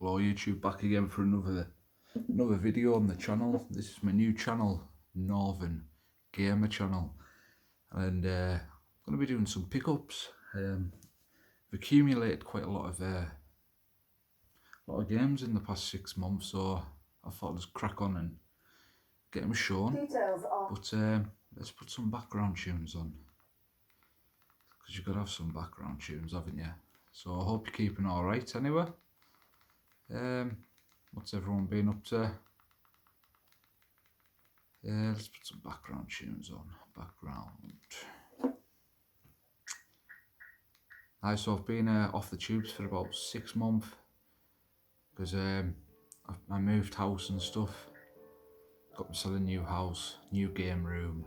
Hello YouTube, back again for another video on the channel. This is my new channel, Northern Gamer Channel, and I'm going to be doing some pickups. I've accumulated quite a lot of games in the past 6 months, so I thought I'd just crack on and get them shown. But let's put some background tunes on, because you've got to have some background tunes, haven't you? So I hope you're keeping all right anyway. What's everyone been up to? Yeah, let's put some background tunes on. So I've been off the tubes for about 6 months because I moved house and stuff. Got myself a new house, new game room,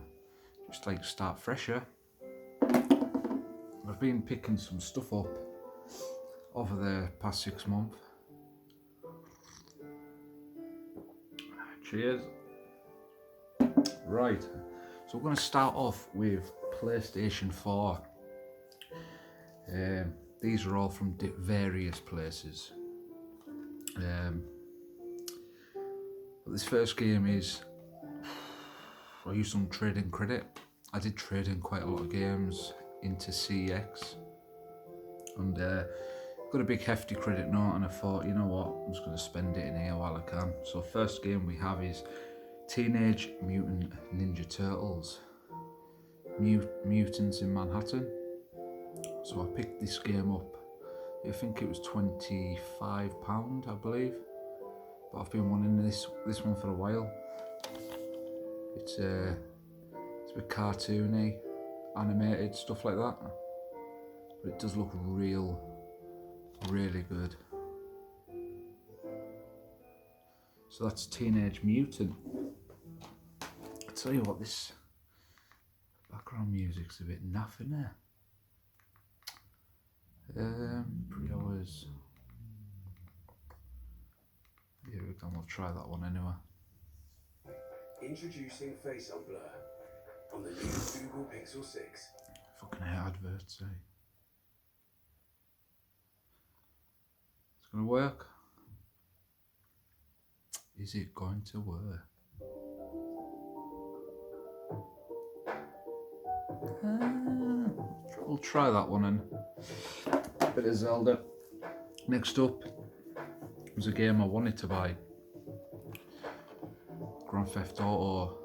just like start fresher. I've been picking some stuff up over the past 6 months. Cheers. Right, so we're going to start off with PlayStation 4. These are all from various places. But this first game is, I used some trading credit. I did trade in quite a lot of games into CX, and got a big hefty credit note, and I thought, you know what, I'm just going to spend it in here while I can. So first game we have is Teenage Mutant Ninja Turtles, Mutants in Manhattan. So I picked this game up, I think it was £25, I believe, but I've been wanting this one for a while. It's a bit cartoony, animated, stuff like that, but it does look really good. So that's Teenage Mutant. I tell you what, this background music's a bit naff, isn't it? Pre-hours. Here we go, we'll try that one anyway. Introducing Face Unblur on the new Google Pixel 6. Fucking adverts, eh? It's gonna work. Is it going to work? We'll try that one and a bit of Zelda. Next up was a game I wanted to buy. Grand Theft Auto,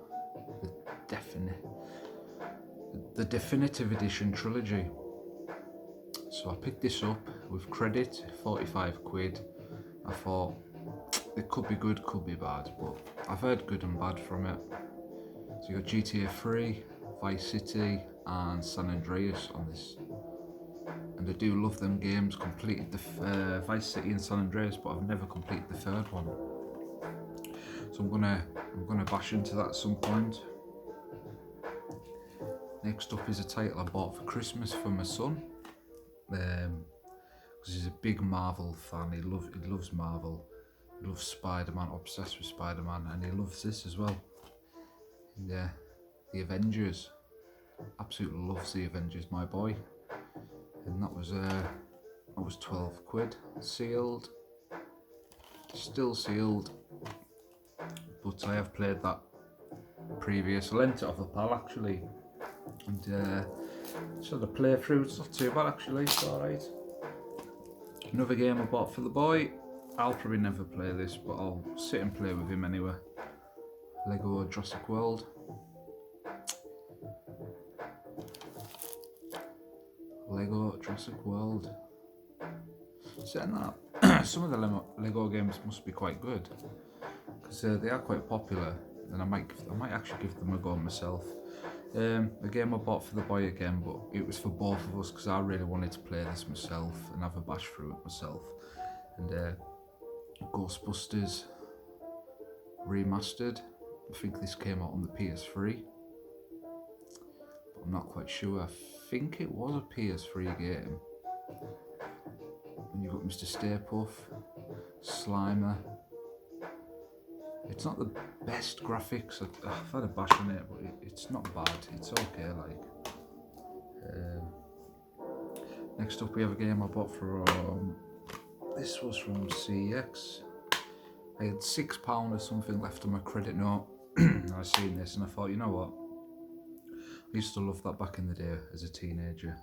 the Definitive Edition trilogy. So I picked this up with credit, 45 quid. I thought it could be good, could be bad, but I've heard good and bad from it. So you got GTA 3, Vice City and San Andreas on this, and I do love them games. Completed the Vice City and San Andreas, but I've never completed the third one. So I'm gonna bash into that at some point. Next up is a title I bought for Christmas for my son, because he's a big Marvel fan. He loves Marvel. He loves Spider-Man, obsessed with Spider-Man, and he loves this as well. Yeah, the Avengers. Absolutely loves the Avengers, my boy. And that was 12 quid. Sealed. Still sealed. But I have played that previous. I lent it off a pal actually. And just had a playthrough. It's not too bad actually, it's alright. Another game I bought for the boy. I'll probably never play this, but I'll sit and play with him anyway. Lego Jurassic World. Lego Jurassic World. Saying that, some of the Lego games must be quite good, because they are quite popular, and I might actually give them a go myself. A game I bought for the boy again, but it was for both of us because I really wanted to play this myself and have a bash through it myself. And Ghostbusters Remastered. I think this came out on the PS3, but I'm not quite sure. I think it was a PS3 game. And you've got Mr. Stay Puft, Slimer. It's not the best graphics. I've had a bash on it, but it's not bad. It's okay, like. Next up we have a game I bought for This was from CEX. I had £6 or something left on my credit note. I seen this and I thought, you know what? I used to love that back in the day as a teenager.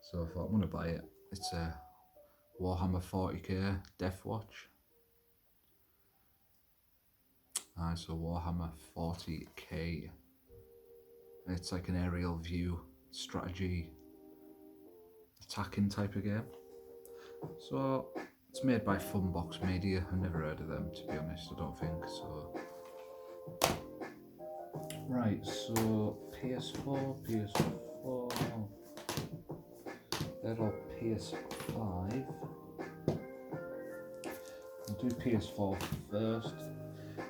So I thought, I'm going to buy it. It's a Warhammer 40k Death Watch. So Warhammer 40k. It's like an aerial view strategy attacking type of game. So it's made by Funbox Media. I've never heard of them, to be honest. I don't think so. Right, so PS4, they're all PS5. I'll do PS4 first.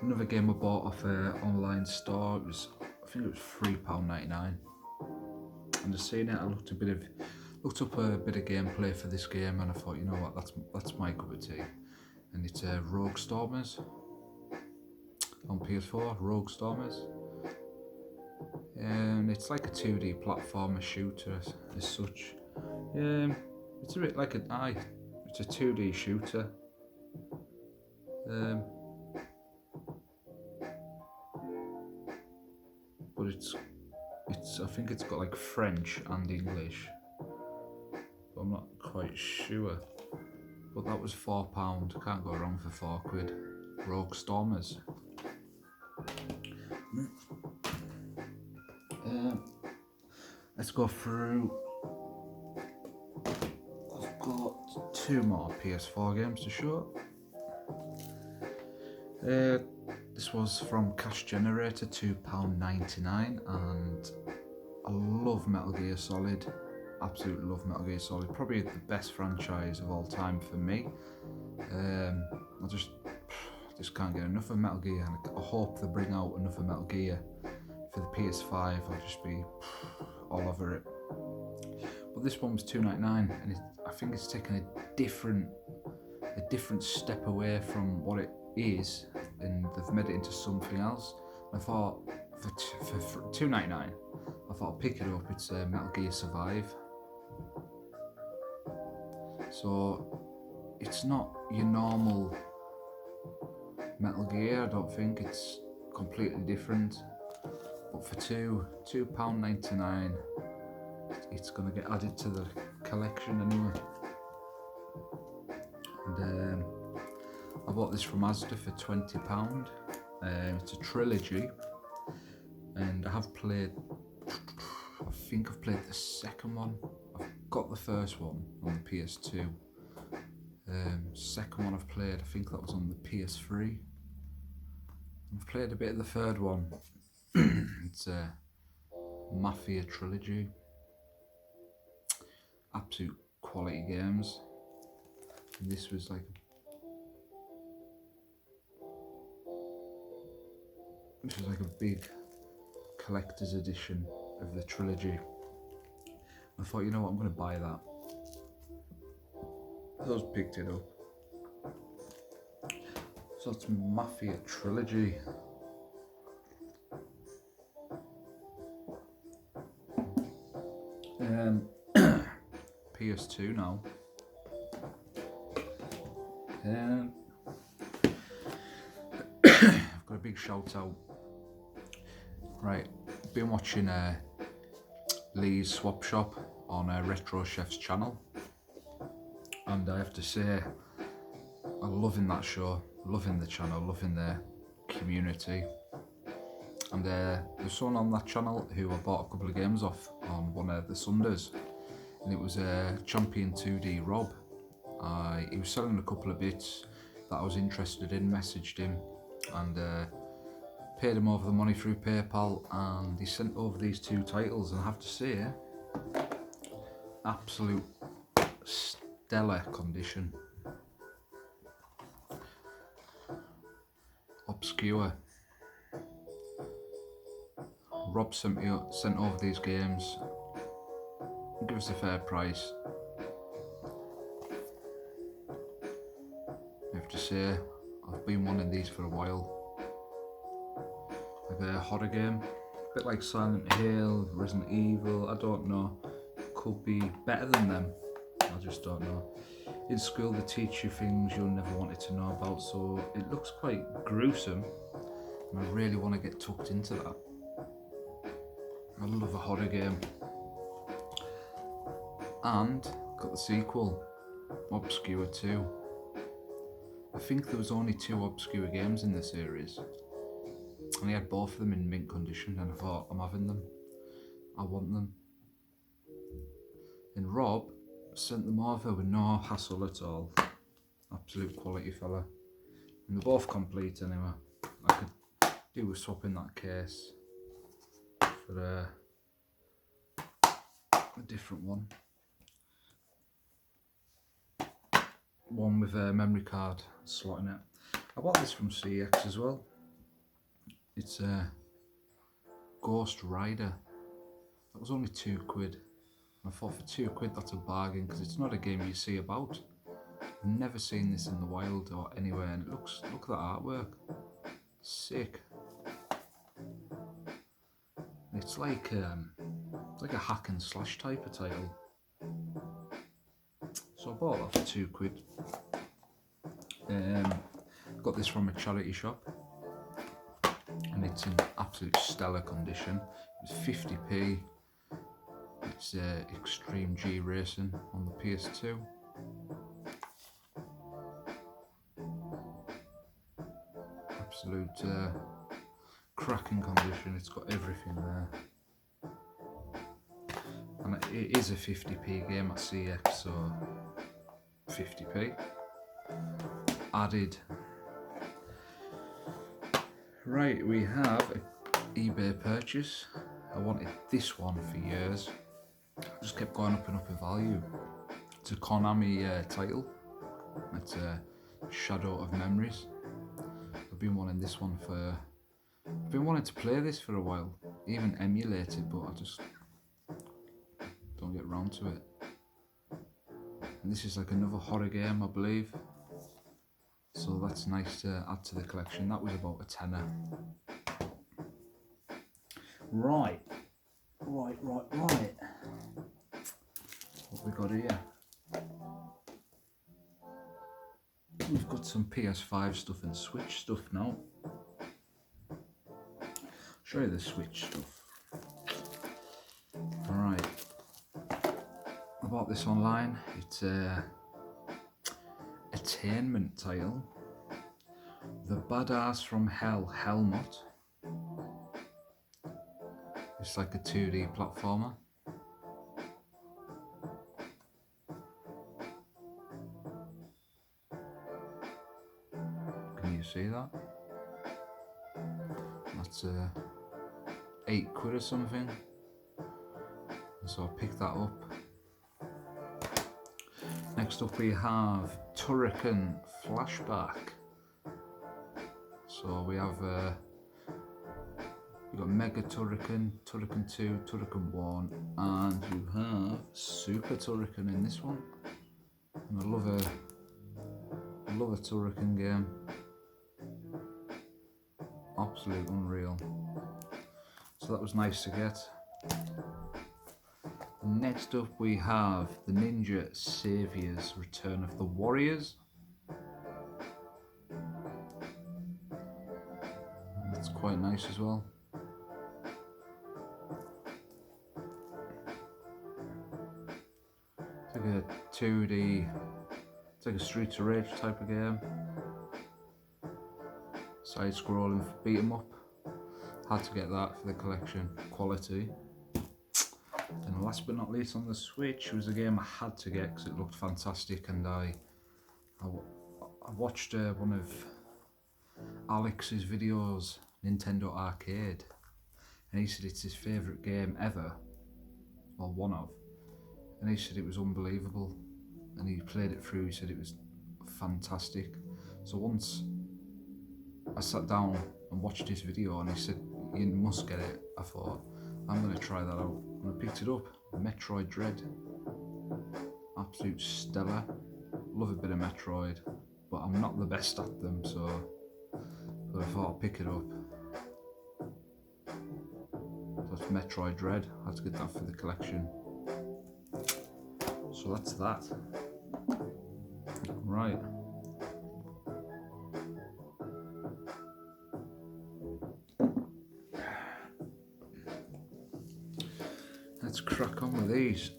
Another game I bought off an online store. I think it was £3.99. And just seeing it, I looked up a bit of gameplay for this game, and I thought, you know what, that's my cup of tea. And it's Rogue Stormers on PS4. Rogue Stormers. And it's like a 2D platformer shooter as such. It's a bit like it's a 2D shooter. But it's I think it's got like French and English. But I'm not quite sure. But that was £4. Can't go wrong for £4. Rogue Stormers. Let's go through. I've got 2 more PS4 games to show. This was from Cash Generator, £2.99, and I love Metal Gear Solid. Absolutely love Metal Gear Solid. Probably the best franchise of all time for me. I just can't get enough of Metal Gear, and I hope they bring out another Metal Gear for the PS5. I'll just be all over it. But this one was £2.99, and I think it's taken a different step away from what it is, and they've made it into something else. I thought for £2.99, I thought I'll pick it up. It's Metal Gear Survive. So it's not your normal Metal Gear. I don't think it's completely different. But for £2.99, it's gonna get added to the collection anyway. And I bought this from Asda for £20. It's a trilogy, and I think I've played the second one. I've got the first one on the PS2. Second one I've played, I think that was on the PS3. I've played a bit of the third one. It's a Mafia trilogy. Absolute quality games. And this was like a big collector's edition of the trilogy. I thought, you know what, I'm going to buy that. I just picked it up. So it's Mafia trilogy. PS2 now. I've got a big shout out. Right, been watching Lee's Swap Shop on Retro Chef's channel, and I have to say, I'm loving that show, loving the channel, loving the community. And there's someone on that channel who I bought a couple of games off on one of the Sundays, and it was Champion 2D Rob. He was selling a couple of bits that I was interested in, messaged him, and paid him over the money through PayPal, and he sent over these 2 titles, and I have to say, absolute stellar condition. Obscure. Rob sent over these games. Give us a fair price. I have to say, I've been wanting these for a while. Like a horror game, a bit like Silent Hill, Resident Evil, I don't know. Could be better than them, I just don't know. in school they teach you things you'll never wanted to know about, so it looks quite gruesome, and I really want to get tucked into that. I love a horror game. And got the sequel, Obscure 2. I think there was only 2 Obscure games in the series, and I had both of them in mint condition, and I thought, I'm having them. I want them. And Rob sent them over with no hassle at all. Absolute quality fella. And they're both complete anyway. I could do with swapping that case for a different one. One with a memory card slot in it. I bought this from CX as well. It's a Ghost Rider. That was only £2. I thought for £2 that's a bargain, because it's not a game you see about. I've never seen this in the wild or anywhere, and look at that artwork. Sick. It's like a hack and slash type of title. So I bought that for £2. Got this from a charity shop, and it's in absolute stellar condition. It's 50p. It's Extreme G Racing on the PS2. Absolute cracking condition. It's got everything there. And it is a 50p game at CX, so 50p. Added. Right, we have an eBay purchase. I wanted this one for years. Just kept going up and up in value. It's a Konami title. It's Shadow of Memories. I've been wanting this one for... I've been wanting to play this for a while, even emulate it, but I just don't get round to it. And this is like another horror game, I believe. So that's nice to add to the collection. That was about a tenner. Right. What we got here? We've got some PS5 stuff and Switch stuff now. Show you the Switch stuff. Alright. I bought this online. It's a Attainment title. The Badass from Hell Helmut. It's like a 2D platformer. Can you see that? That's £8 or something. So I picked that up. Next up we have Turrican Flashback. So we have you've got Mega Turrican, Turrican 2, Turrican 1, and you have Super Turrican in this one. And I love a Turrican game. Absolute unreal. So that was nice to get. Next up we have the Ninja Saviors Return of the Warriors. That's quite nice as well. It's like a 2D, it's like a Streets of Rage type of game. Side scrolling, beat 'em up. Had to get that for the collection. Quality. And last but not least on the Switch was a game I had to get because it looked fantastic, and I watched one of Alex's videos, Nintendo Arcade, and he said it's his favourite game ever, or one of, and he said it was unbelievable, and he played it through, he said it was fantastic. So once I sat down and watched his video and he said, you must get it, I thought, I'm going to try that out. And I picked it up, Metroid Dread. Absolute stellar. Love a bit of Metroid, but I'm not the best at them, but I thought I'd pick it up. That's Metroid Dread. I had to get that for the collection. So that's that. Right. Let's crack on with these.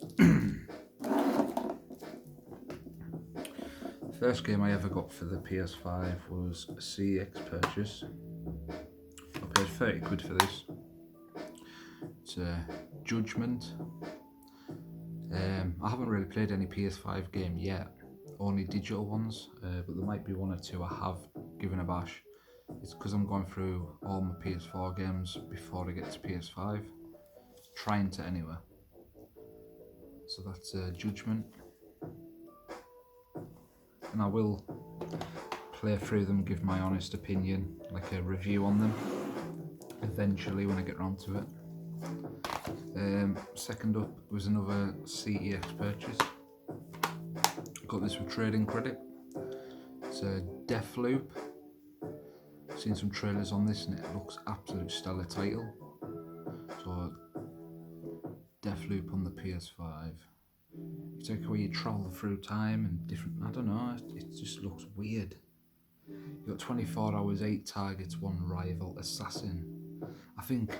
First game I ever got for the PS5 was a CEX purchase. I paid 30 quid for this. It's Judgment. I haven't really played any PS5 game yet, only digital ones, but there might be one or two I have given a bash. It's because I'm going through all my PS4 games before I get to PS5, trying to anyway. So that's Judgment, and I will play through them, give my honest opinion, like a review on them, eventually when I get around to it. Second up was another CEX purchase. Got this with trading credit. It's a Deathloop. Seen some trailers on this and it looks absolute stellar title. So Deathloop on the PS5. It's like where you travel through time and different, I don't know, it just looks weird. You got 24 hours, 8 targets, 1 rival assassin. I think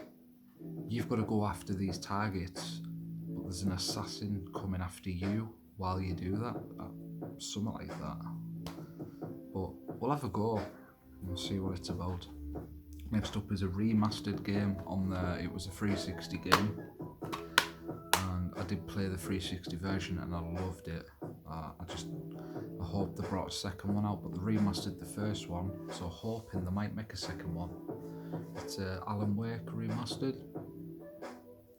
you've got to go after these targets, but there's an assassin coming after you while you do that. Something like that. But we'll have a go and see what it's about. Next up is a remastered game on the, it was a 360 game. And I did play the 360 version and I loved it. I hope they brought a second one out, but they remastered the first one, so hoping they might make a second one. It's Alan Wake remastered.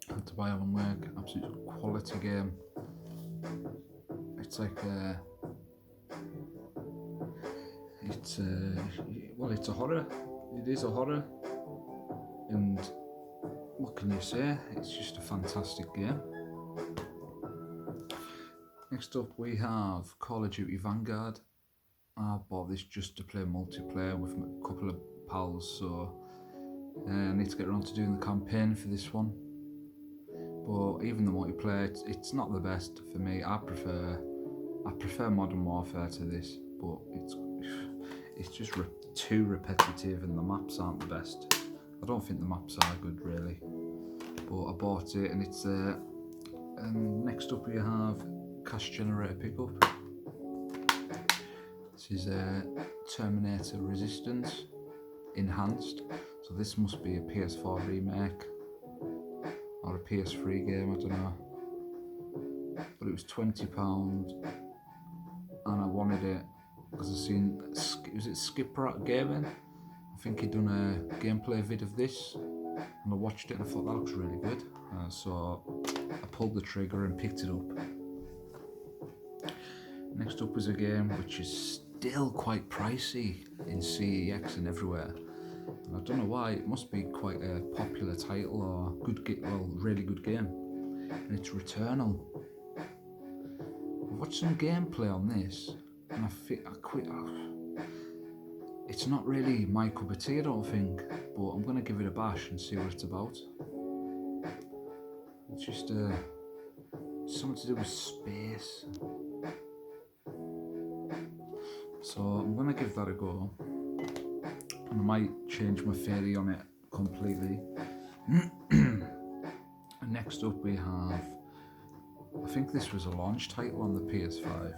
Had to buy Alan Wake, absolute quality game. It's like it's a horror. It is a horror, and what can you say? It's just a fantastic game. Next up we have Call of Duty Vanguard. I bought this just to play multiplayer with a couple of pals, so I need to get around to doing the campaign for this one. But even the multiplayer, it's not the best for me. I prefer Modern Warfare to this, but it's just too repetitive and the maps aren't the best. I don't think the maps are good really, but I bought it and it's there. And next up we have Cash Generator Pickup. This is Terminator Resistance Enhanced, so this must be a PS4 remake or a PS3 game, I don't know. But it was £20 and I wanted it because I seen, was it Skip Rat Gaming? I think he'd done a gameplay vid of this and I watched it and I thought that looks really good. So I pulled the trigger and picked it up. Next up is a game which is still quite pricey in CEX and everywhere. And I don't know why, it must be quite a popular title or really good game. And it's Returnal. I've watched some gameplay on this and I quit. It's not really my cup of tea, I don't think, but I'm going to give it a bash and see what it's about. It's just something to do with space. So I'm going to give that a go. And I might change my theory on it completely. And next up we have, I think this was a launch title on the PS5.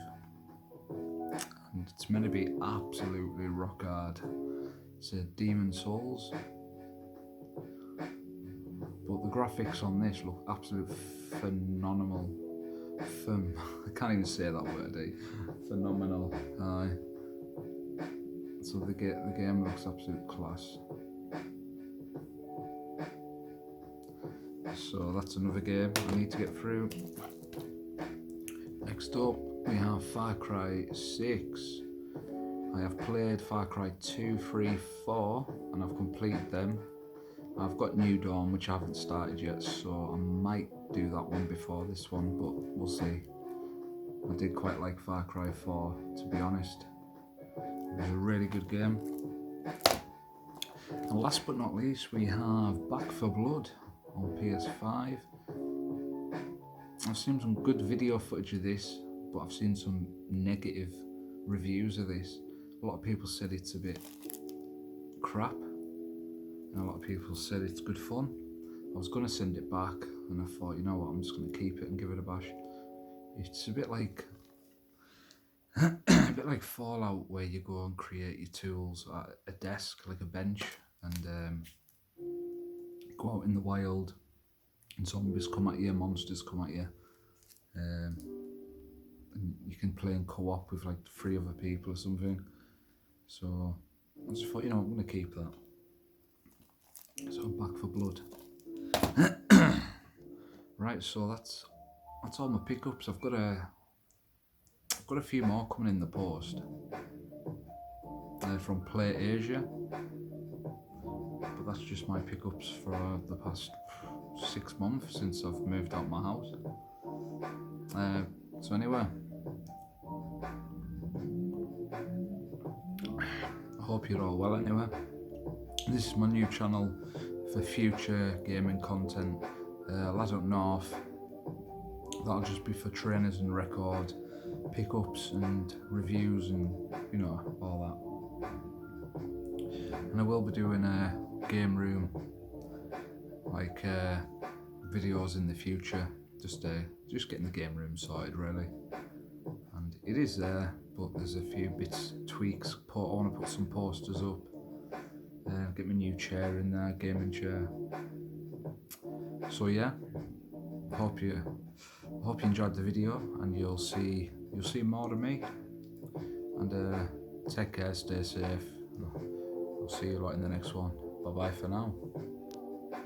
And it's meant to be absolutely rock hard. It's Demon Souls. But the graphics on this look absolute phenomenal. I can't even say that word, Phenomenal. So the game looks absolute class. So that's another game I need to get through. Next up we have Far Cry 6. I have played Far Cry 2, 3, 4 and I've completed them. I've got New Dawn which I haven't started yet, so I might do that one before this one, but we'll see. I did quite like Far Cry 4, to be honest. It was a really good game. And last but not least we have Back 4 Blood on PS5. I've seen some good video footage of this, but I've seen some negative reviews of this. A lot of people said it's a bit crap, and a lot of people said it's good fun. I was going to send it back, and I thought, you know what, I'm just going to keep it and give it a bash. It's a bit like a bit like Fallout, where you go and create your tools at a desk, like a bench, and go out in the wild, and zombies come at you, monsters come at you, and you can play in co-op with like 3 other people or something. So I just thought, you know, I'm going to keep that. So I'm back for blood. Right, so that's all my pickups. I've got a few more coming in the post from Play Asia, but that's just my pickups for the past 6 months since I've moved out my house. So anyway, I hope you're all well anyway. This is my new channel for future gaming content. Lad Up North, that'll just be for trainers and record pickups and reviews and, you know, all that. And I will be doing a game room, like videos in the future, just getting the game room sorted really. And it is there, but there's a few bits, tweaks. I want to put some posters up, get my new chair in there, gaming chair. So yeah, hope you enjoyed the video, and you'll see more of me. And take care, stay safe. I'll see you lot in the next one. Bye bye for now.